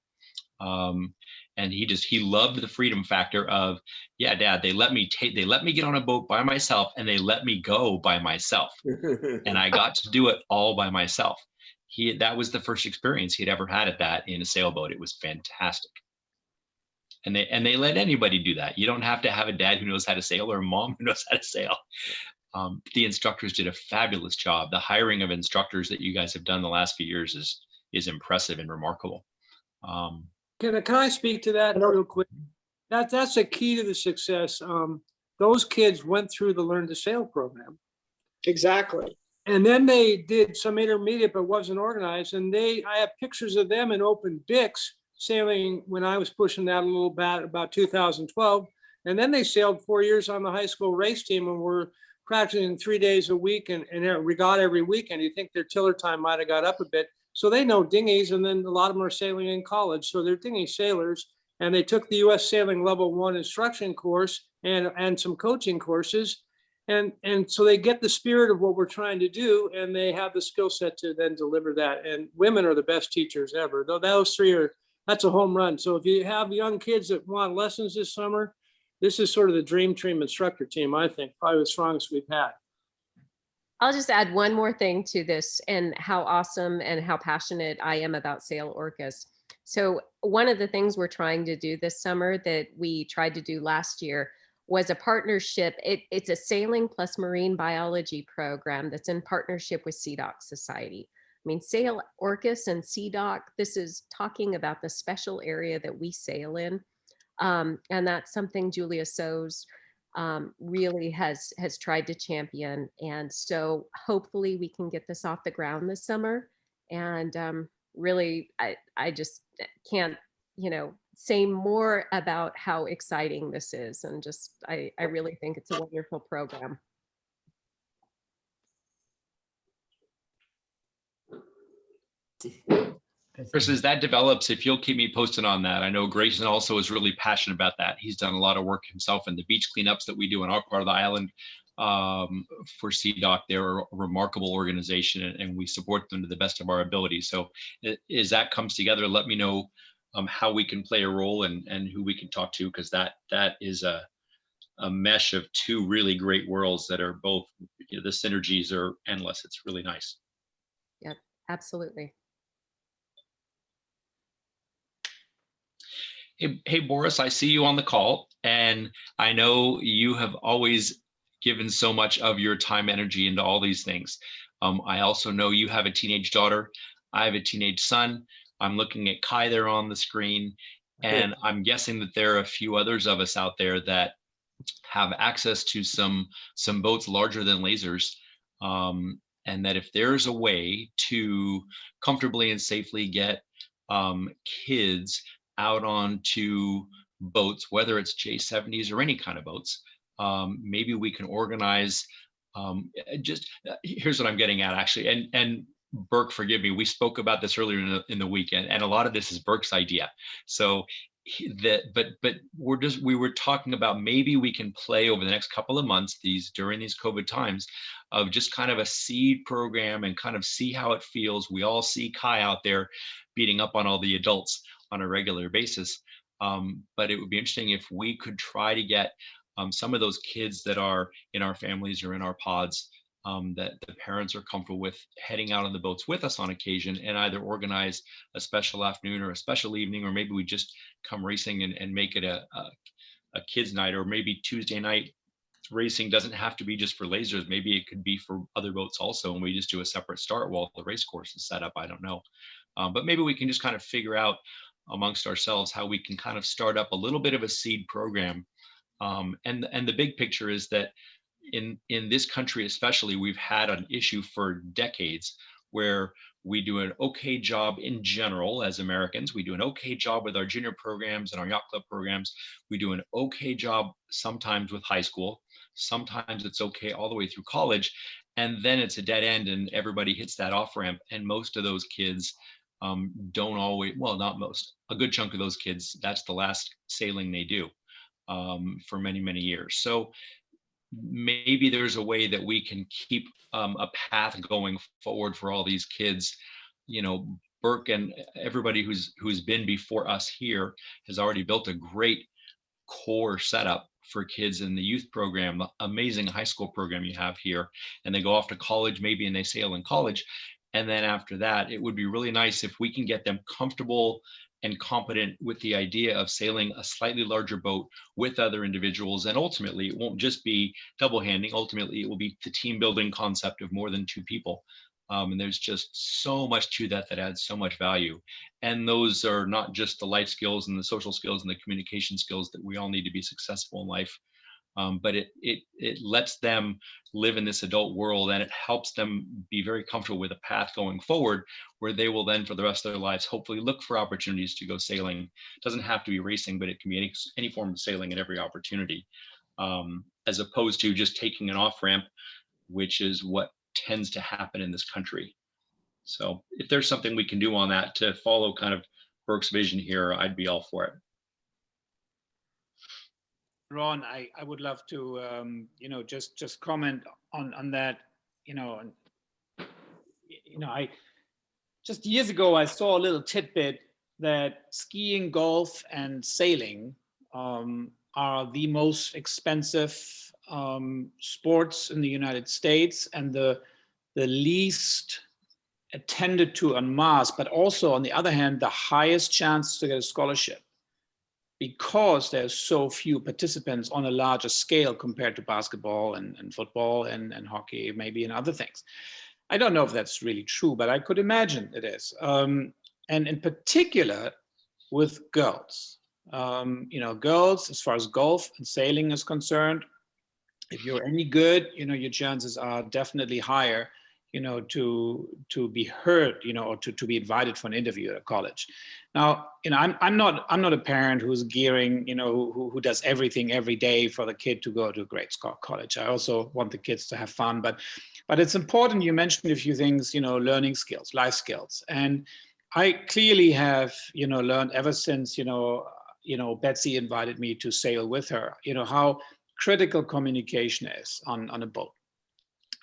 And he loved the freedom factor of, yeah, Dad, they let me get on a boat by myself, and they let me go by myself. And I got to do it all by myself. That was the first experience he'd ever had at that in a sailboat. It was fantastic. And they let anybody do that. You don't have to have a dad who knows how to sail or a mom who knows how to sail. The instructors did a fabulous job. The hiring of instructors that you guys have done the last few years is impressive and remarkable. Can I speak to that real quick? That's a key to the success. Those kids went through the Learn to Sail program. Exactly. And then they did some intermediate, but wasn't organized. And I have pictures of them in Open Bics sailing when I was pushing that a little bit, about 2012. And then they sailed 4 years on the high school race team and were practicing 3 days a week and regatta every weekend. You think their tiller time might have got up a bit. So they know dinghies, and then a lot of them are sailing in college. So they're dinghy sailors, and they took the U.S. Sailing Level 1 instruction course and some coaching courses. And so they get the spirit of what we're trying to do, and they have the skill set to then deliver that. And women are the best teachers ever. Those three that's a home run. So if you have young kids that want lessons this summer, this is sort of the dream team instructor team, I think, probably the strongest we've had. I'll just add one more thing to this and how awesome and how passionate I am about Sail Orcas. So one of the things we're trying to do this summer that we tried to do last year was a partnership. It's a sailing plus marine biology program that's in partnership with CDOC Society. I mean, Sail Orcas and CDOC, this is talking about the special area that we sail in. And that's something Julia Soes really has tried to champion. And so hopefully we can get this off the ground this summer. And really, I just can't, say more about how exciting this is. And just, I really think it's a wonderful program. Chris, as that develops, if you'll keep me posted on that. I know Grayson also is really passionate about that. He's done a lot of work himself in the beach cleanups that we do in our part of the island for CDOC. They're a remarkable organization, and we support them to the best of our ability. So as that comes together, let me know how we can play a role and who we can talk to, because that is a mesh of two really great worlds that are both, the synergies are endless. It's really nice. Yep, absolutely. Hey, Boris, I see you on the call, and I know you have always given so much of your time, energy into all these things. I also know you have a teenage daughter. I have a teenage son. I'm looking at Kai there on the screen, and I'm guessing that there are a few others of us out there that have access to some boats larger than lasers, and that if there's a way to comfortably and safely get kids out onto boats, whether it's J70s or any kind of boats, maybe we can organize. Here's what I'm getting at, actually, and Burke, forgive me, we spoke about this earlier in the weekend, and a lot of this is Burke's idea. So but we were talking about maybe we can play over the next couple of months during these COVID times of just kind of a seed program and kind of see how it feels. We all see Kai out there beating up on all the adults on a regular basis. But it would be interesting if we could try to get some of those kids that are in our families or in our pods that the parents are comfortable with heading out on the boats with us on occasion, and either organize a special afternoon or a special evening, or maybe we just come racing and make it a kids night, or maybe Tuesday night racing doesn't have to be just for lasers. Maybe it could be for other boats also, and we just do a separate start while the race course is set up. I don't know. But maybe we can just kind of figure out amongst ourselves how we can kind of start up a little bit of a seed program. And the big picture is that in this country especially, we've had an issue for decades where we do an okay job in general as Americans. We do an okay job with our junior programs and our yacht club programs. We do an okay job sometimes with high school. Sometimes it's okay all the way through college. And then it's a dead end and everybody hits that off ramp. And most of those kids don't always, well, not most, a good chunk of those kids, that's the last sailing they do for many, many years. So maybe there's a way that we can keep a path going forward for all these kids. You know, Burke and everybody who's been before us here has already built a great core setup for kids in the youth program, amazing high school program you have here, and they go off to college maybe and they sail in college. And then after that, it would be really nice if we can get them comfortable and competent with the idea of sailing a slightly larger boat with other individuals. And ultimately, it won't just be double handing. Ultimately, it will be the team building concept of more than two people. And there's just so much to that that adds so much value. And those are not just the life skills and the social skills and the communication skills that we all need to be successful in life. But it lets them live in this adult world, and it helps them be very comfortable with a path going forward where they will then for the rest of their lives hopefully look for opportunities to go sailing. It doesn't have to be racing, but it can be any form of sailing at every opportunity, as opposed to just taking an off ramp, which is what tends to happen in this country. So if there's something we can do on that to follow kind of Burke's vision here, I'd be all for it. Ron, I would love to, just comment on that, I just years ago, I saw a little tidbit that skiing, golf, and sailing are the most expensive sports in the United States and the least attended to en masse, but also on the other hand, the highest chance to get a scholarship, because there's so few participants on a larger scale compared to basketball and football and hockey, maybe, and other things. I don't know if that's really true, but I could imagine it is. And in particular with girls. Girls, as far as golf and sailing is concerned, if you're any good, your chances are definitely higher, to be heard, or to be invited for an interview at a college. Now, I'm not a parent who's gearing, who does everything every day for the kid to go to a great college. I also want the kids to have fun, but it's important. You mentioned a few things, learning skills, life skills, and I clearly have, learned ever since, Betsy invited me to sail with her, how critical communication is on a boat.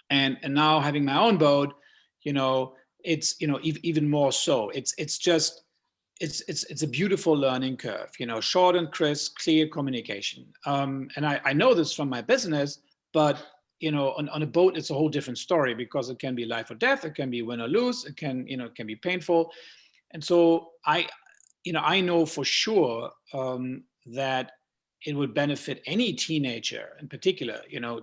And now having my own boat, it's, even more so. It's a beautiful learning curve, short and crisp, clear communication. And I know this from my business, but, on a boat, it's a whole different story, because it can be life or death. It can be win or lose. It can, it can be painful. And so I know for sure that it would benefit any teenager in particular,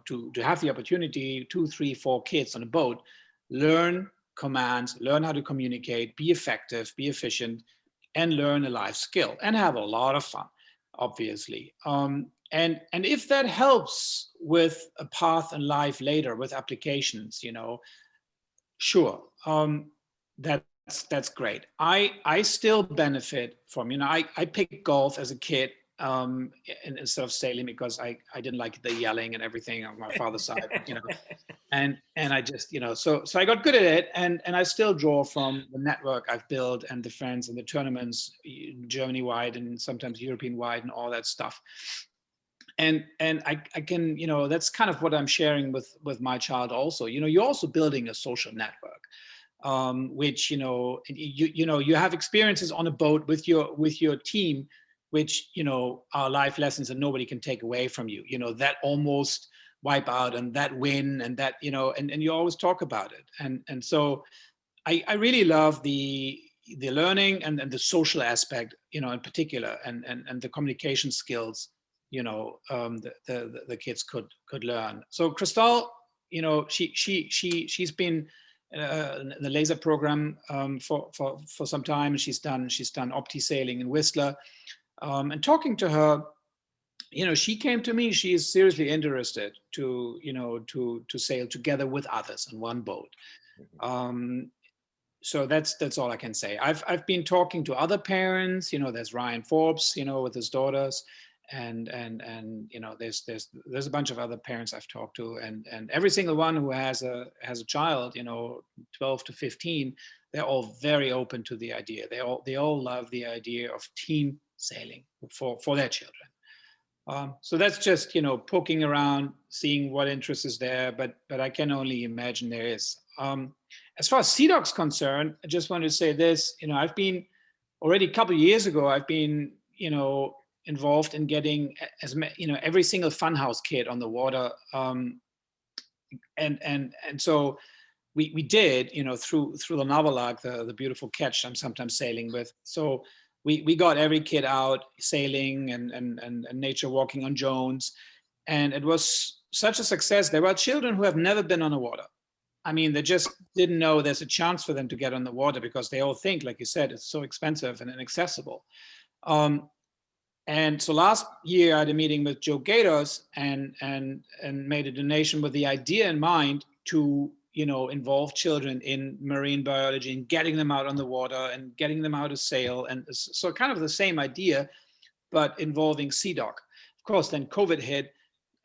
to have the opportunity, 2, 3, 4 kids on a boat, learn commands, learn how to communicate, be effective, be efficient, and learn a life skill and have a lot of fun, obviously. And if that helps with a path in life later with applications, sure, that's great. I still benefit from, I picked golf as a kid instead of sailing, because I didn't like the yelling and everything on my father's side, and I just, so I got good at it, and I still draw from the network I've built and the friends and the tournaments, Germany wide and sometimes European wide and all that stuff. And I can, that's kind of what I'm sharing with my child also. You're also building a social network, which, you have experiences on a boat with your team, which, are life lessons that nobody can take away from you, that almost wipe out and that win and that, and you always talk about it. And so I really love the learning and the social aspect, in particular, and the communication skills, the kids could learn. So Crystal, she's been in the laser program for some time. She's done opti sailing in Whistler. And talking to her, she came to me. She is seriously interested to sail together with others in one boat. so that's all I can say. I've been talking to other parents. There's Ryan Forbes, with his daughters, and there's a bunch of other parents I've talked to, and every single one who has a child, 12 to 15, they're all very open to the idea. They all love the idea of team sailing for their children. So that's just poking around, seeing what interest is there, but I can only imagine there is. As far as CDOC's concerned, I just want to say this. I've been already a couple of years ago. I've been involved in getting every single funhouse kid on the water, and so we did through the Navalak, the beautiful catch I'm sometimes sailing with. So we got every kid out sailing and nature walking on Jones, and it was such a success. There were children who have never been on the water. I mean, they just didn't know there's a chance for them to get on the water because they all think, like you said, it's so expensive and inaccessible. And so last year I had a meeting with Joe Gators and made a donation with the idea in mind to involve children in marine biology and getting them out on the water and getting them out to sail. And so kind of the same idea, but involving CDOC. Of course, then COVID hit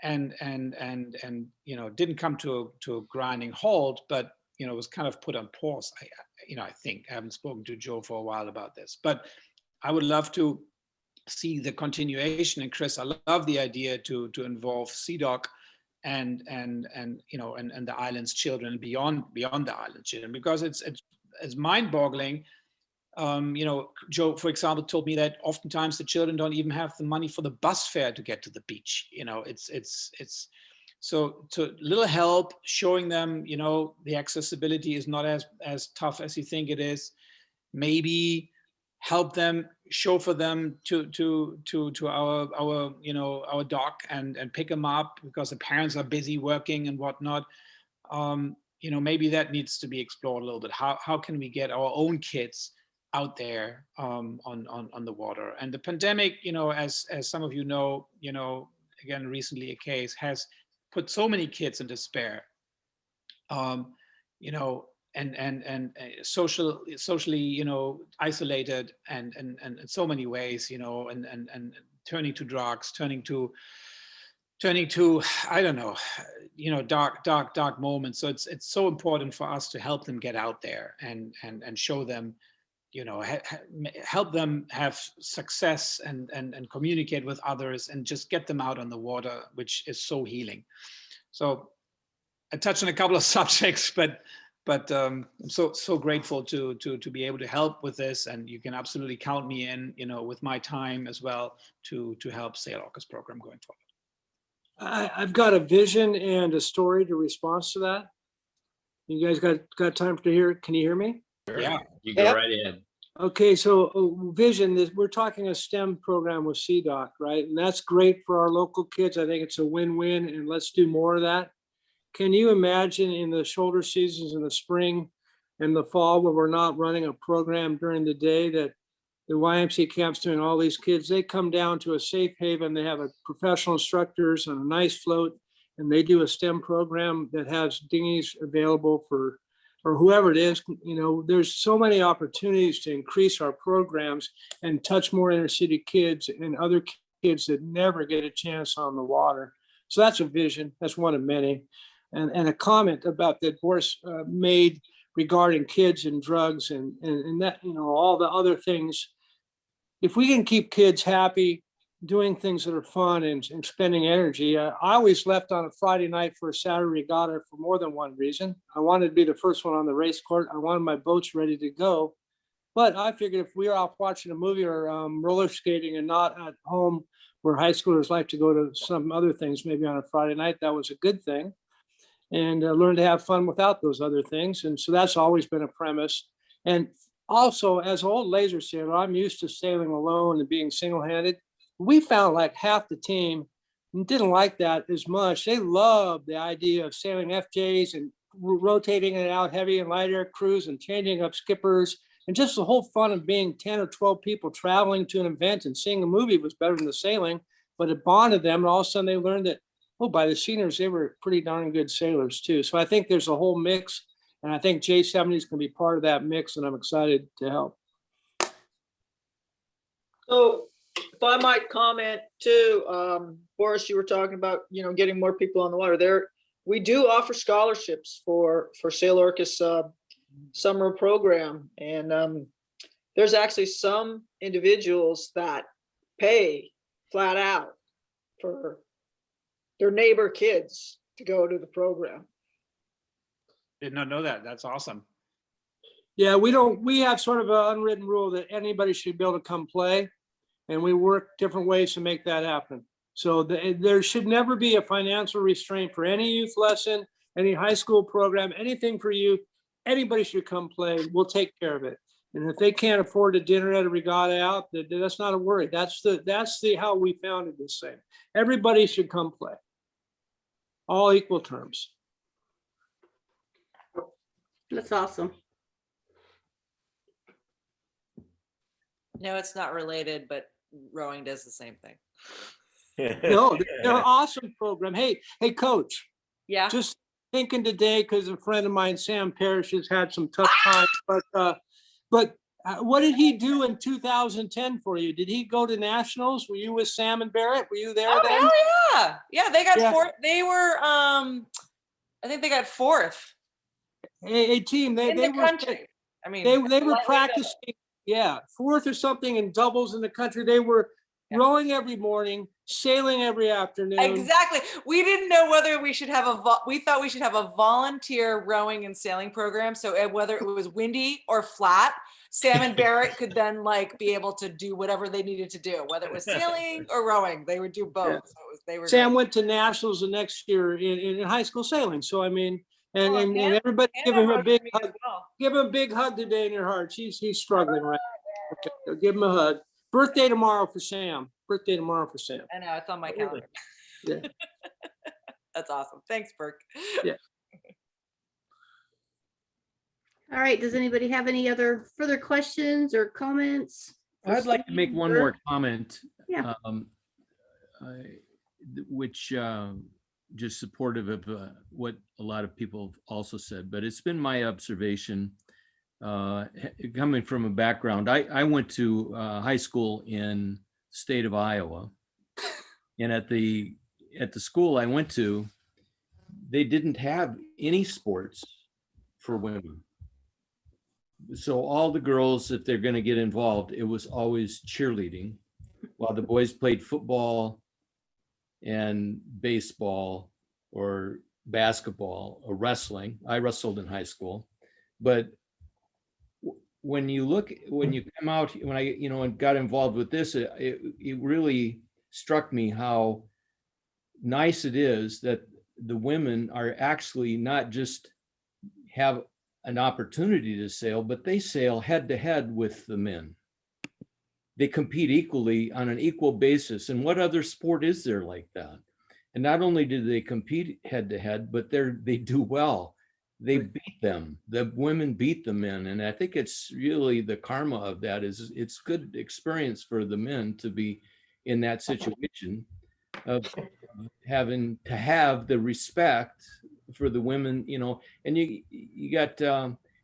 and didn't come to a grinding halt, but it was kind of put on pause. I think I haven't spoken to Joe for a while about this, but I would love to see the continuation. And Chris, I love the idea to involve CDOC and the island's children beyond the island children, because it's mind-boggling. Joe, for example, told me that oftentimes the children don't even have the money for the bus fare to get to the beach. It's so to little help showing them, the accessibility is not as tough as you think it is. Maybe help them, chauffeur them to our dock and pick them up because the parents are busy working and whatnot. Maybe that needs to be explored a little bit. How can we get our own kids out there on the water? And the pandemic, as some of again, recently a case has put so many kids in despair. And socially, isolated and in so many ways, and turning to drugs, turning to, I don't know, dark moments. So it's so important for us to help them get out there and show them, help them have success and communicate with others and just get them out on the water, which is so healing. So I touched on a couple of subjects, but I'm so grateful to be able to help with this, and you can absolutely count me in, with my time as well to help Sail Orcas program going forward. I've got a vision and a story to respond to that. You guys got time to hear? Can you hear me? Sure. Yeah, you go right ahead. Okay, so vision is, we're talking a STEM program with CDOC, right? And that's great for our local kids. I think it's a win-win, and let's do more of that. Can you imagine in the shoulder seasons in the spring and the fall where we're not running a program during the day, that the YMCA camp's doing all these kids, they come down to a safe haven, they have a professional instructors on a nice float, and they do a STEM program that has dinghies available for, or whoever it is. There's so many opportunities to increase our programs and touch more inner city kids and other kids that never get a chance on the water. So that's a vision. That's one of many. And a comment about that Boris made regarding kids and drugs and that, all the other things. If we can keep kids happy, doing things that are fun and spending energy. I always left on a Friday night for a Saturday regatta for more than one reason. I wanted to be the first one on the race court. I wanted my boats ready to go. But I figured if we were off watching a movie or roller skating and not at home where high schoolers like to go to some other things, maybe on a Friday night, that was a good thing. And learn to have fun without those other things. And so that's always been a premise. And also, as an old laser sailor, I'm used to sailing alone and being single-handed. We found like half the team didn't like that as much. They loved the idea of sailing FJs and rotating it out, heavy and light air crews and changing up skippers. And just the whole fun of being 10 or 12 people traveling to an event and seeing a movie was better than the sailing, but it bonded them. And all of a sudden they learned that, oh, by the seniors, they were pretty darn good sailors too. So I think there's a whole mix. And I think J70 is going to be part of that mix, and I'm excited to help. So if I might comment too, Boris, you were talking about, getting more people on the water there. We do offer scholarships for Sail Orcas summer program. And there's actually some individuals that pay flat out for their neighbor kids to go to the program. Did not know that. That's awesome. Yeah, we have sort of an unwritten rule that anybody should be able to come play, and we work different ways to make that happen. So there should never be a financial restraint for any youth lesson, any high school program, anything for youth. Anybody should come play. We'll take care of it. And if they can't afford a dinner at a regatta out, that's not a worry. That's how we founded this thing. Everybody should come play. All equal terms. That's awesome. No, it's not related, but rowing does the same thing. No, they're an awesome program. Hey, coach, Yeah. just thinking today, because a friend of mine, Sam Parrish, has had some tough times, but what did he do in 2010 for you? Did he go to nationals? Were you with Sam and Barrett? Were you there Oh, then? hell yeah. Yeah, they got Yeah. fourth. They were, I think they got fourth A team. in They the were country. I mean, they were lightly double. practicing, yeah, fourth or something in doubles in the country. They were Yeah. rowing every morning, sailing every afternoon. Exactly. We didn't know whether we should have we thought we should have a volunteer rowing and sailing program. So whether it was windy or flat, Sam and Barrett could then be able to do whatever they needed to do, whether it was sailing or rowing. They would do both. Yeah. So they were. Sam great. went to nationals the next year in high school sailing. So I mean, and Well, and Hannah- everybody give Hannah him a rowed big with me as hug. well. Give him a big hug today in your heart. He's struggling right now. Okay, so give him a hug. Birthday tomorrow for Sam. Birthday tomorrow for Sam. I know, it's on my Really? calendar. Yeah. That's awesome. Thanks, Burke. Yeah. All right, does anybody have any other further questions or comments? for I'd like to make Steve one or- more comment. Yeah. Which just supportive of what a lot of people have also said, but it's been my observation coming from a background. I went to high school in the state of Iowa, and at the school I went to, they didn't have any sports for women. So all the girls, if they're going to get involved, it was always cheerleading, while the boys played football and baseball or basketball or wrestling. I wrestled in high school, but when you come out, when I and got involved with this, it really struck me how nice it is that the women are actually not just have an opportunity to sail, but they sail head to head with the men. They compete equally on an equal basis. And what other sport is there like that? And not only do they compete head to head, but they do well. They beat them. The women beat the men. And I think it's really the karma of that is it's good experience for the men to be in that situation of having to have the respect for the women, and you got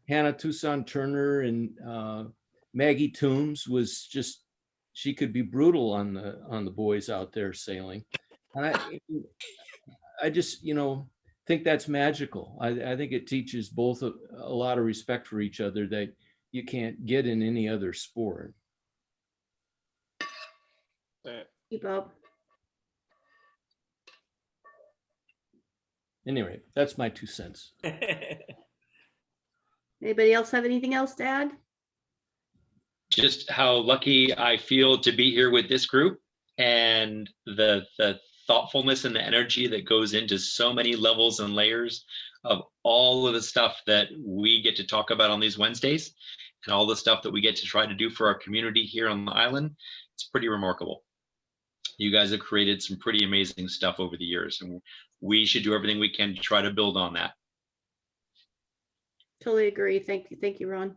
Hannah Tucson Turner and Maggie Toombs was just, she could be brutal on the boys out there sailing. And I just, think that's magical. I think it teaches both a lot of respect for each other that you can't get in any other sport. Keep up. Anyway, that's my 2 cents. Anybody else have anything else to add? Just how lucky I feel to be here with this group and the thoughtfulness and the energy that goes into so many levels and layers of all of the stuff that we get to talk about on these Wednesdays and all the stuff that we get to try to do for our community here on the island. It's pretty remarkable. You guys have created some pretty amazing stuff over the years, and we should do everything we can to try to build on that. Totally agree. Thank you, Ron.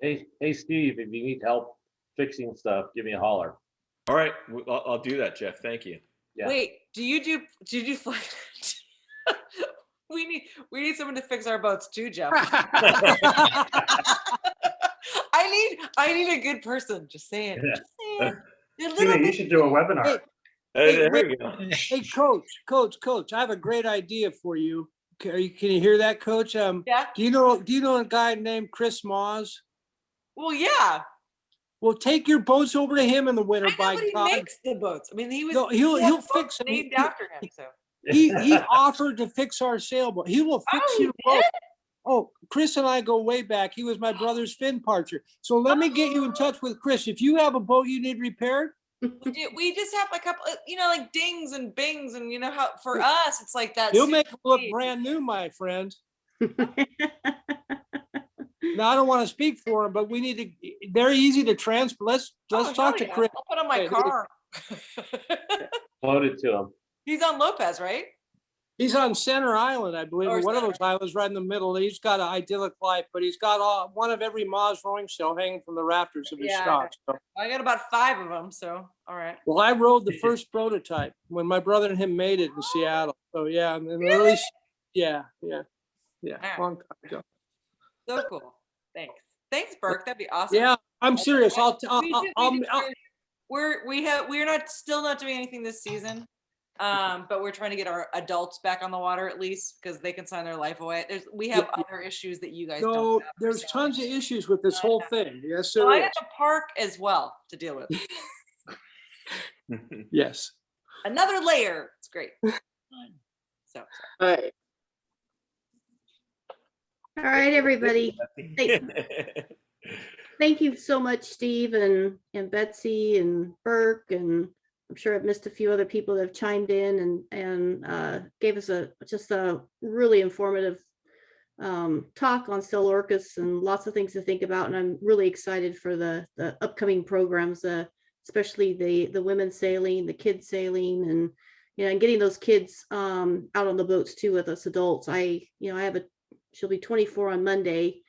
Hey, Steve, if you need help fixing stuff, give me a holler. All right, I'll do that, Jeff. Thank you. Yeah. Wait, do you do flag? we need someone to fix our boats too, Jeff. I need a good person. Just saying. Yeah. Just saying. You're a little Tina, you bit- should do a webinar. Hey, There wait. we go. Hey, coach, I have a great idea for you. Can you hear that, coach? Yeah. Do you know a guy named Chris Moz? Well, yeah. Well, take your boats over to him in the winter, I know, by but he God. makes the boats. I mean, he was. No, he he'll has boats fix them. named after him. So. He offered to fix our sailboat. He will fix Oh, he your boat. Oh, Chris and I go way back. He was my brother's fin parcher. So let me get you in touch with Chris. If you have a boat you need repaired, We just have a couple, like dings and bings, and how for us it's like that. he'll make super it look cheap. brand new, my friend. Now, I don't want to speak for him, but we need to, they're easy to transfer. Let's Oh, talk to hell yeah. Chris. I'll put on my Okay, car. Loaded to them. He's on Lopez, right? He's on Center Island, I believe, Or or one of Center. those islands right in the middle. He's got an idyllic life, but he's got one of every Moz rowing sail hanging from the rafters of his Yeah. shop. So. I got about 5 of them, so all right. Well, I rode the first prototype when my brother and him made it in Seattle. So yeah, and really, yeah, Alright. long time ago. So cool. Thanks, Burke. That'd be awesome. Yeah, I'm serious. We're still not doing anything this season. But we're trying to get our adults back on the water at least because they can sign their life away. We have other issues that you guys No, don't have. there's tons of issues with this whole thing. Yes, So there I is. got the park as well to deal with. Yes. Another layer. It's great. So All right. All right, everybody. Thank you so much, Steve and Betsy and Burke, and I'm sure I've missed a few other people that have chimed in and gave us just a really informative talk on Sail Orcas and lots of things to think about. And I'm really excited for the upcoming programs, especially the women sailing, the kids sailing, and and getting those kids out on the boats too with us adults. I have she'll be 24 on Monday,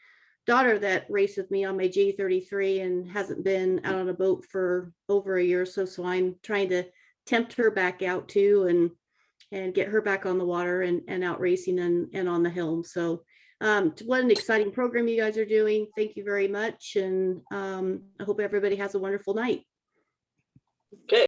daughter that raced with me on my J33 and hasn't been out on a boat for over a year or so. So I'm trying to tempt her back out too and get her back on the water and out racing and on the helm. So what an exciting program you guys are doing. Thank you very much. And I hope everybody has a wonderful night. Okay.